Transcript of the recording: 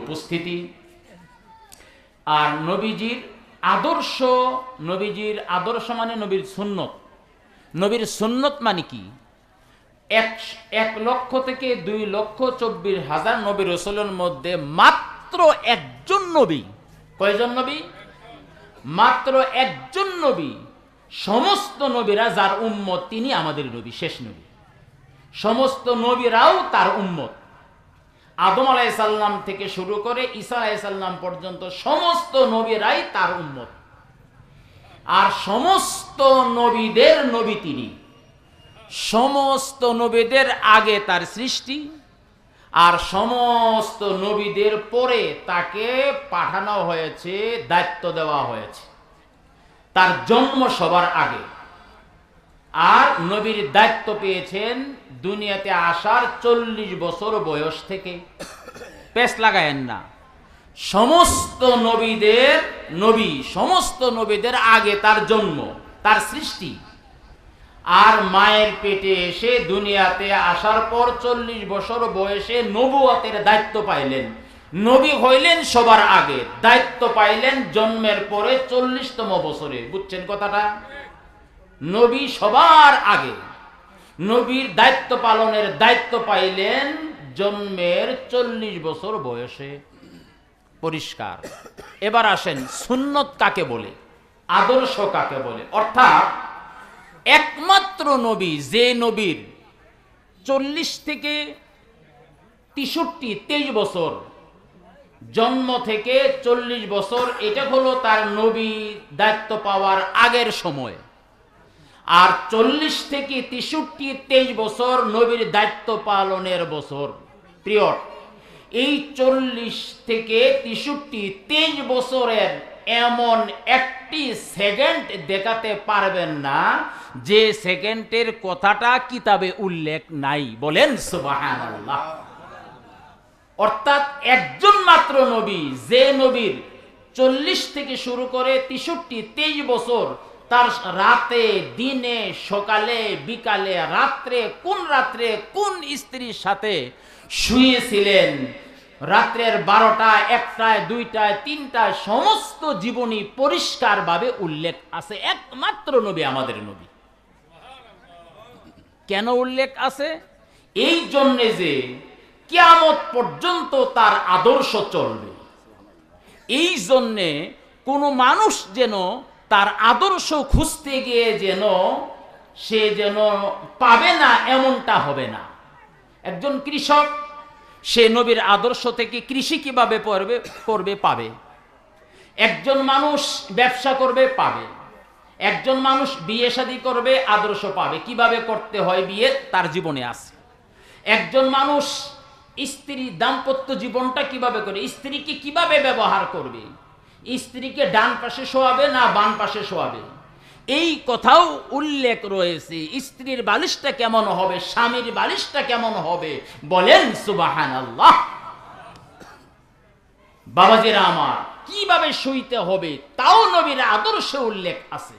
উপস্থিতি। আর নবীজির আদর্শ মানে নবীর সুন্নত। নবীর সুন্নত মানে কি? 1 লক্ষ থেকে 2,24,000 নবী রাসূলের মধ্যে মাত্র একজন নবী। কয়জন নবী? মাত্র একজন নবী। সমস্ত নবীরা যার উম্মত, তিনি আমাদের নবী, শেষ নবী। সমস্ত নবীরাও তার উম্মত। আদম আলাইহিস সালাম থেকে শুরু করে ঈসা আলাইহিস সালাম পর্যন্ত সমস্ত নবীরাই তার উম্মত। আর সমস্ত নবীদের নবী তিনি। সমস্ত নবীদের আগে তার সৃষ্টি, আর সমস্ত নবীদের পরে তাকে পাঠানো হয়েছে, দায়িত্ব দেওয়া হয়েছে। তার জন্ম সবার আগে। আর নবীর দায়িত্ব পেয়েছেন দুনিয়াতে আসার 40 বছর বয়স থেকে। পেছ লাগায়েন না। সমস্ত নবীদের আগে তার জন্ম, তার সৃষ্টি। আর মায়ের পেটে এসে দুনিয়াতে আসার পর 40 বছর বয়সে নবুয়তের দায়িত্ব পাইলেন। নবী হইলেন সবার আগে, দায়িত্ব পাইলেন জন্মের পরে 40তম বছরে। বুঝছেন কথাটা? নবী সবার আগে। নবীর দায়িত্ব পালনের দায়িত্ব পাইলেন জন্মের 40 বছর বয়সে। পরিষ্কার। এবার আসেন সুন্নত কাকে বলে, আদর্শ কাকে বলে। অর্থাৎ একমাত্র নবী, যে নবীর 40 থেকে 63, 23 বছর, জন্ম থেকে 40 বছর, এটা হলো তার নবী দায়িত্ব পাওয়ার আগের সময়। আর 40 থেকে 63, 23 বছর নবীর দায়িত্ব পালনের বছর, পিরিয়ড। এই 40 থেকে 63, 23 বছরের এমন একটি সেকেন্ড দেখাতে পারবেন না যে সেকেন্ডের কথাটা কিতাবে উল্লেখ নাই। বলেন সুবহানাল্লাহ। অর্থাৎ একজন মাত্র নবী, যে নবীর 40 থেকে শুরু করে 63, 23 বছর, তার রাতে, দিনে, সকালে, বিকালে, রাত্রে কোন স্ত্রীর সাথে শুয়েছিলেন, রাত্রের 12টা, 1টায়, 2টায়, 3টায়, সমস্ত জীবনী পরিষ্কারভাবে উল্লেখ আছে। একমাত্র নবী আমাদের নবী। কেন উল্লেখ আছে? এই জন্যে যে কিয়ামত পর্যন্ত তার আদর্শ চলবে। এই জন্যে কোনো মানুষ যেন তার আদর্শ খুঁজতে গিয়ে সে পাবে না, এমনটা হবে না। একজন কৃষক, সে নবীর আদর্শ থেকে কৃষি কিভাবে করবে পাবে। একজন মানুষ ব্যবসা করবে, পাবে। একজন মানুষ বিয়ে শাদী করবে, আদর্শ পাবে, কিভাবে করতে হয় বিয়ে, তার জীবনে আছে। একজন মানুষ দাম্পত্য জীবনটা কিভাবে করে, স্ত্রীকে কিভাবে ব্যবহার করবে, স্ত্রীকে ডান পাশে শোয়াবে না বাম পাশে শোয়াবে, এই কথাও উল্লেখ রয়েছে। স্ত্রীর বালিশটা কেমন হবে, স্বামীর বালিশটা কেমন হবে। বলেন সুবহানাল্লাহ। বাবাজিরা আমার, কিভাবে শুইতে হবে তাও নবীর আদর্শে উল্লেখ আছে।